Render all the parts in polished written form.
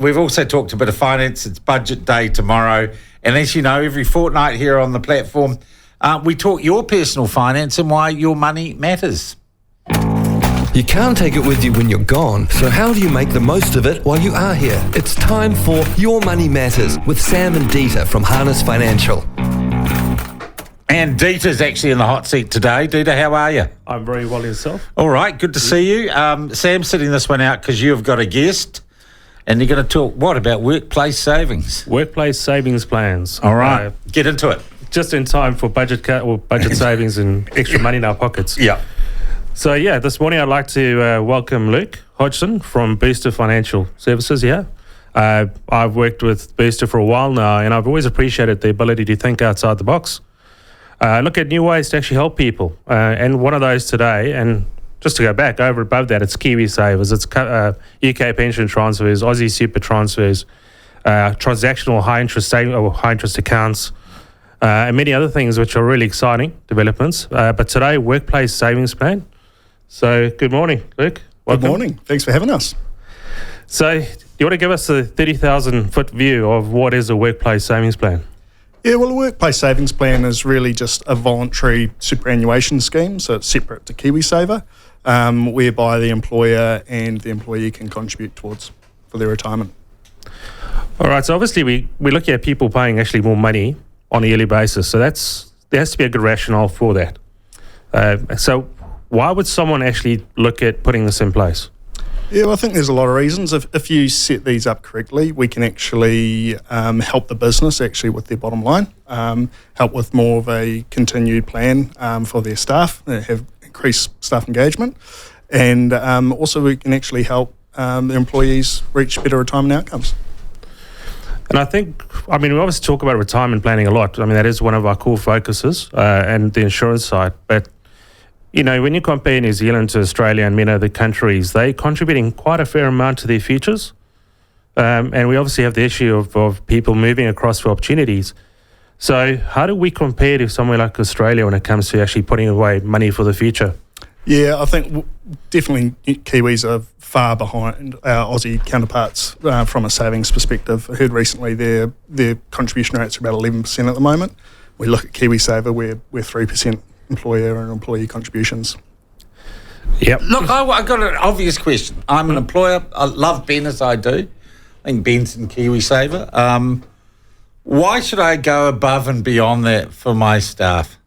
we've also talked a bit of finance. It's budget day tomorrow. And as you know, every fortnight here on the platform, we talk your personal finance and why your money matters. You can't take it with you when you're gone, so how do you make the most of it while you are here? It's time for Your Money Matters with Sam and Dieter from Harness Financial. And Dieter's actually in the hot seat today. Dieter, how are you? I'm very well, yourself. All right, good to see you. Sam's sitting this one out because you've got a guest, and you're going to talk, what, about workplace savings? Workplace savings plans. All right, get into it. Just in time for budget cut or budget savings and extra money in our pockets. Yeah. So, this morning I'd like to welcome Luke Hodgson from Booster Financial Services here. I've worked with Booster for a while now, and I've always appreciated the ability to think outside the box. Look at new ways to actually help people. And one of those today, and just to go back, over above that, it's Kiwi Savers, it's UK pension transfers, Aussie super transfers, transactional high interest accounts, and many other things which are really exciting developments. But today, workplace savings plan. So, good morning, Luke. Welcome. Good morning. Thanks for having us. So, do you want to give us a 30,000-foot view of what is a workplace savings plan? Yeah, well, a workplace savings plan is really just a voluntary superannuation scheme, so it's separate to KiwiSaver, whereby the employer and the employee can contribute towards for their retirement. All right, so obviously we look at people paying actually more money on a yearly basis, so there has to be a good rationale for that. So why would someone actually look at putting this in place? Yeah, well, I think there's a lot of reasons. If you set these up correctly, we can actually help the business actually with their bottom line, help with more of a continued plan for their staff, have increased staff engagement, and also we can actually help the employees reach better retirement outcomes. And I think, we obviously talk about retirement planning a lot. That is one of our core focuses and the insurance side, but when you compare New Zealand to Australia and many other countries, they're contributing quite a fair amount to their futures. And we obviously have the issue of people moving across for opportunities. So how do we compare to somewhere like Australia when it comes to actually putting away money for the future? Yeah, I think definitely Kiwis are far behind our Aussie counterparts from a savings perspective. I heard recently their contribution rates are about 11% at the moment. We look at KiwiSaver, we're 3%. Employer and employee contributions. Yep. Look, I got an obvious question. I'm an employer. I love Ben as I do. I think Ben's in KiwiSaver. Why should I go above and beyond that for my staff?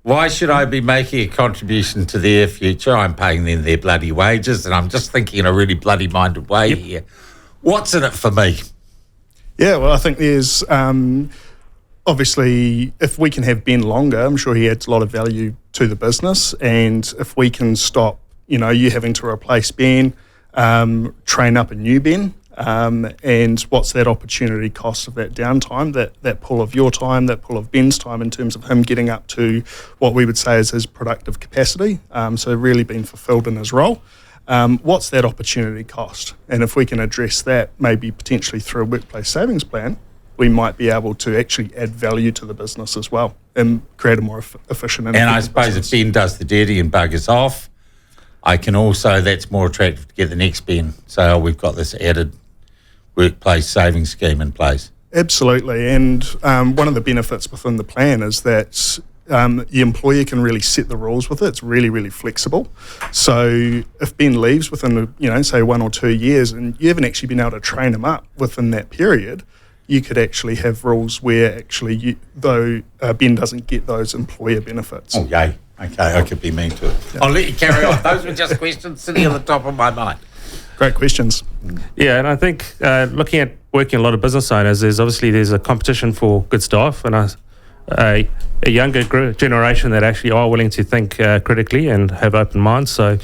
Why should I be making a contribution to their future? I'm paying them their bloody wages, and I'm just thinking in a really bloody minded way here. What's in it for me? Yeah, well, I think there's... obviously, if we can have Ben longer, I'm sure he adds a lot of value to the business. And if we can stop, you having to replace Ben, train up a new Ben, and what's that opportunity cost of that downtime, that pull of your time, that pull of Ben's time in terms of him getting up to what we would say is his productive capacity, so really being fulfilled in his role. What's that opportunity cost? And if we can address that, maybe potentially through a workplace savings plan, we might be able to actually add value to the business as well and create a more efficient and I suppose business. If Ben does the dirty and buggers off, I can also, that's more attractive to get the next Ben. So we've got this added workplace savings scheme in place. Absolutely. And one of the benefits within the plan is that the employer can really set the rules with it. It's really, really flexible. So if Ben leaves within, say 1 or 2 years and you haven't actually been able to train him up within that period, you could actually have rules where actually, Ben doesn't get those employer benefits. Oh, yay. Okay, I could be mean to it. Yeah. I'll let you carry on. Those were just questions sitting on the top of my mind. Great questions. Yeah, and I think looking at working a lot of business owners, there's a competition for good staff and a younger generation that actually are willing to think critically and have open minds. So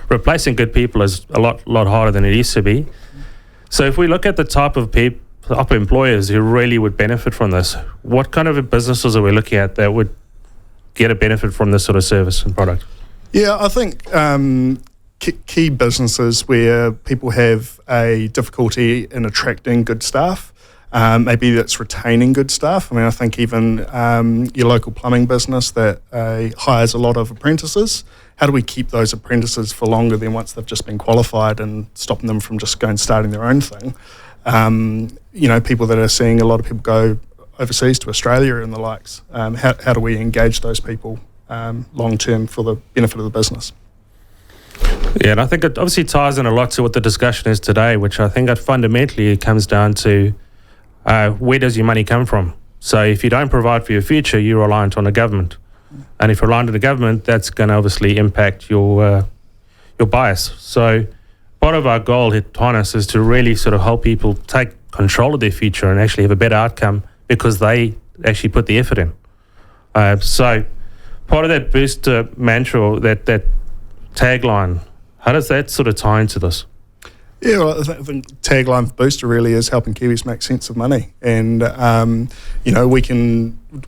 replacing good people is a lot harder than it used to be. So if we look at the type of employers who really would benefit from this, what kind of businesses are we looking at that would get a benefit from this sort of service and product? Yeah, I think key businesses where people have a difficulty in attracting good staff, maybe that's retaining good staff. I think even your local plumbing business that hires a lot of apprentices, how do we keep those apprentices for longer than once they've just been qualified and stopping them from just starting their own thing? people that are seeing a lot of people go overseas to Australia and the likes. How do we engage those people long term for the benefit of the business? Yeah, and I think it obviously ties in a lot to what the discussion is today, which I think that fundamentally it comes down to where does your money come from? So if you don't provide for your future, you're reliant on the government. And if you're reliant on the government, that's going to obviously impact your bias. So part of our goal at Harness is to really sort of help people take control of their future and actually have a better outcome because they actually put the effort in. So part of that booster mantra, or that tagline, how does that sort of tie into this? Yeah, well, I think the tagline for Booster really is helping Kiwis make sense of money. And,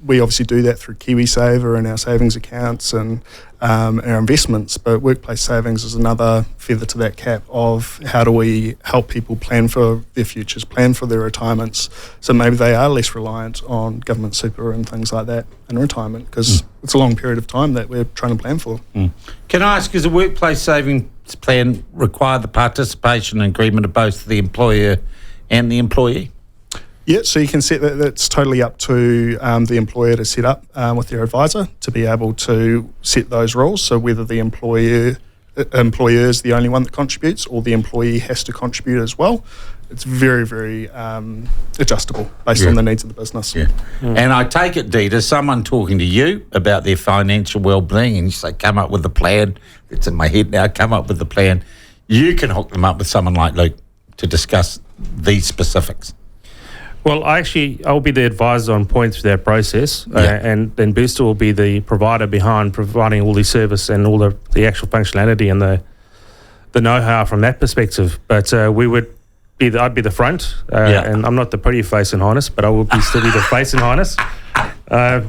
we obviously do that through KiwiSaver and our savings accounts and our investments, but workplace savings is another feather to that cap of how do we help people plan for their futures, plan for their retirements, so maybe they are less reliant on government super and things like that in retirement, because it's a long period of time that we're trying to plan for. Can I ask, does a workplace savings plan require the participation and agreement of both the employer and the employee? Yeah, so you can set that. That's totally up to the employer to set up with their advisor to be able to set those rules. So whether the employer is the only one that contributes or the employee has to contribute as well, it's very, very adjustable based on the needs of the business. Yeah. And I take it, Dita, someone talking to you about their financial well-being and you say, come up with a plan. It's in my head now, come up with the plan. You can hook them up with someone like Luke to discuss these specifics. Well, I'll be the advisor on point through that process, and then Booster will be the provider behind providing all the service and all the actual functionality and the know-how from that perspective. But I'd be the front, and I'm not the pretty face in harness, but I will still be the face in harness. But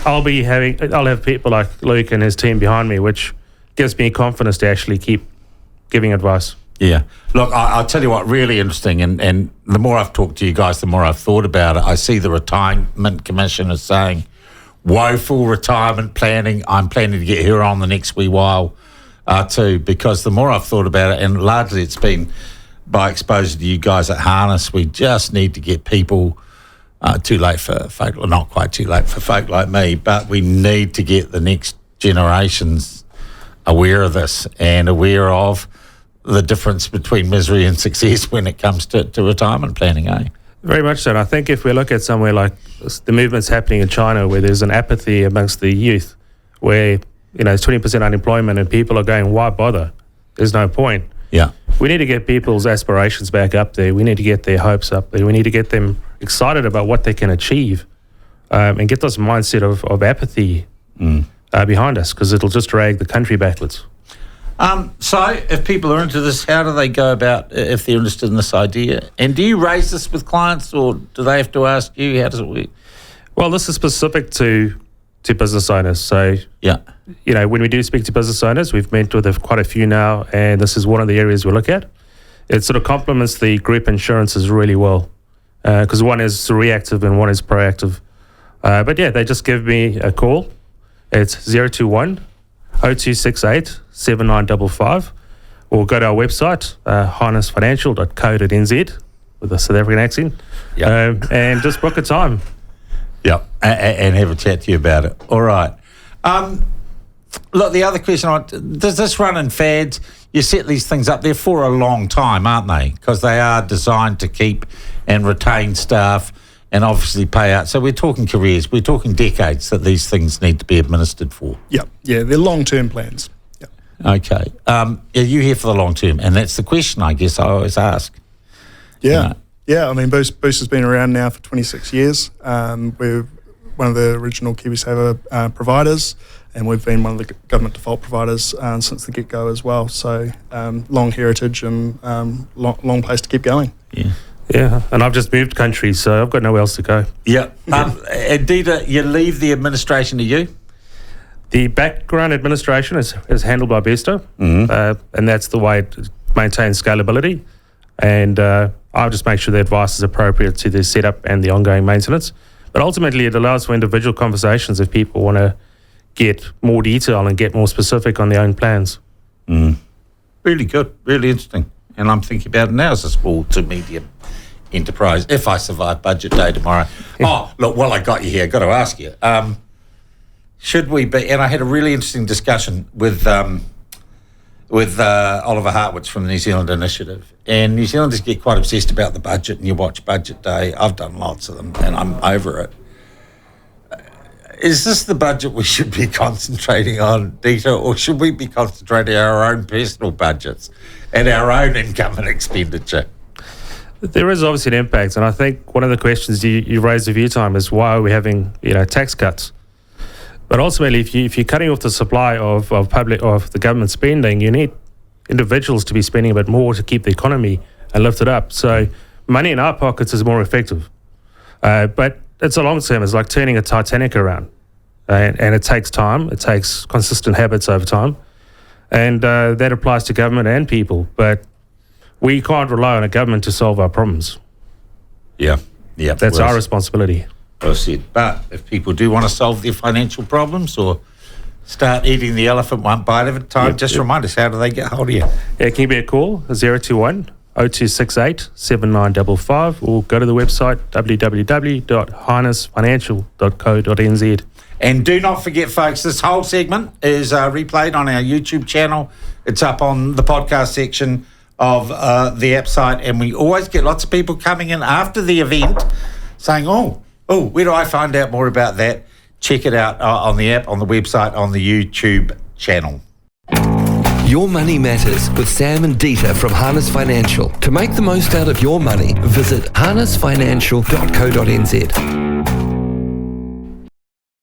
I'll have people like Luke and his team behind me, which gives me confidence to actually keep giving advice. Yeah. Look, I'll tell you what, really interesting, and the more I've talked to you guys, the more I've thought about it. I see the Retirement Commission as saying, woeful retirement planning. I'm planning to get here on the next wee while too, because the more I've thought about it, and largely it's been by exposure to you guys at Harness, we just need to get people, too late for folk, or not quite too late for folk like me, but we need to get the next generations aware of this and aware of the difference between misery and success when it comes to retirement planning, eh? Very much so. And I think if we look at somewhere like the movements happening in China where there's an apathy amongst the youth, where, there's 20% unemployment and people are going, why bother? There's no point. Yeah. We need to get people's aspirations back up there. We need to get their hopes up there. We need to get them excited about what they can achieve and get this mindset of apathy behind us, because it'll just drag the country backwards. So if people are into this, how do they go about if they're interested in this idea? And do you raise this with clients, or do they have to ask you? How does it work? Well, this is specific to business owners. So, when we do speak to business owners, we've met with quite a few now, and this is one of the areas we look at. It sort of complements the group insurances really well, because one is reactive and one is proactive. They just give me a call. It's 021 0268 7955, or go to our website, harnessfinancial.co.nz with a South African accent, and just book a time. Yeah, and have a chat to you about it. All right. Look, the other question, does this run in fads? You set these things up there for a long time, aren't they? Because they are designed to keep and retain staff and obviously pay out. So we're talking careers, we're talking decades that these things need to be administered for. Yeah, they're long-term plans. Okay. Are you here for the long term? And that's the question I guess I always ask. Yeah. I mean, Boost has been around now for 26 years. We're one of the original KiwiSaver providers, and we've been one of the government default providers since the get-go as well. So long heritage and long place to keep going. Yeah, and I've just moved country, so I've got nowhere else to go. Yeah. And Dita, you leave the administration to you? The background administration is handled by Booster, and that's the way it maintains scalability. And I'll just make sure the advice is appropriate to the setup and the ongoing maintenance. But ultimately, it allows for individual conversations if people want to get more detail and get more specific on their own plans. Really good, really interesting. and I'm thinking about it now as a small to medium enterprise, if I survive budget day tomorrow. Oh, look, while I got you here, got to ask you, should we be, and I had a really interesting discussion with Oliver Hartwitz from the New Zealand Initiative, and New Zealanders get quite obsessed about the budget, and you watch Budget Day. I've done lots of them, and I'm over it. Is this the budget we should be concentrating on, Dita, or should we be concentrating on our own personal budgets and our own income and expenditure? There is obviously an impact, and I think one of the questions you raised a few times is why are we having tax cuts? But ultimately, if you're cutting off the supply of the government spending, you need individuals to be spending a bit more to keep the economy and lift it up. So money in our pockets is more effective, but it's a long term. It's like turning a Titanic around, and it takes time. It takes consistent habits over time, and that applies to government and people. But we can't rely on a government to solve our problems. Yeah. That's our responsibility. Well said. But if people do want to solve their financial problems or start eating the elephant one bite at a time, remind us, how do they get hold of you? Yeah, can you be a call 021 0268 7955, or go to the website www.harnessfinancial.co.nz. And do not forget, folks, this whole segment is replayed on our YouTube channel. It's up on the podcast section of the app site, and we always get lots of people coming in after the event saying, oh, where do I find out more about that? Check it out on the app, on the website, on the YouTube channel. Your Money Matters with Sam and Dita from Harness Financial. To make the most out of your money, visit harnessfinancial.co.nz.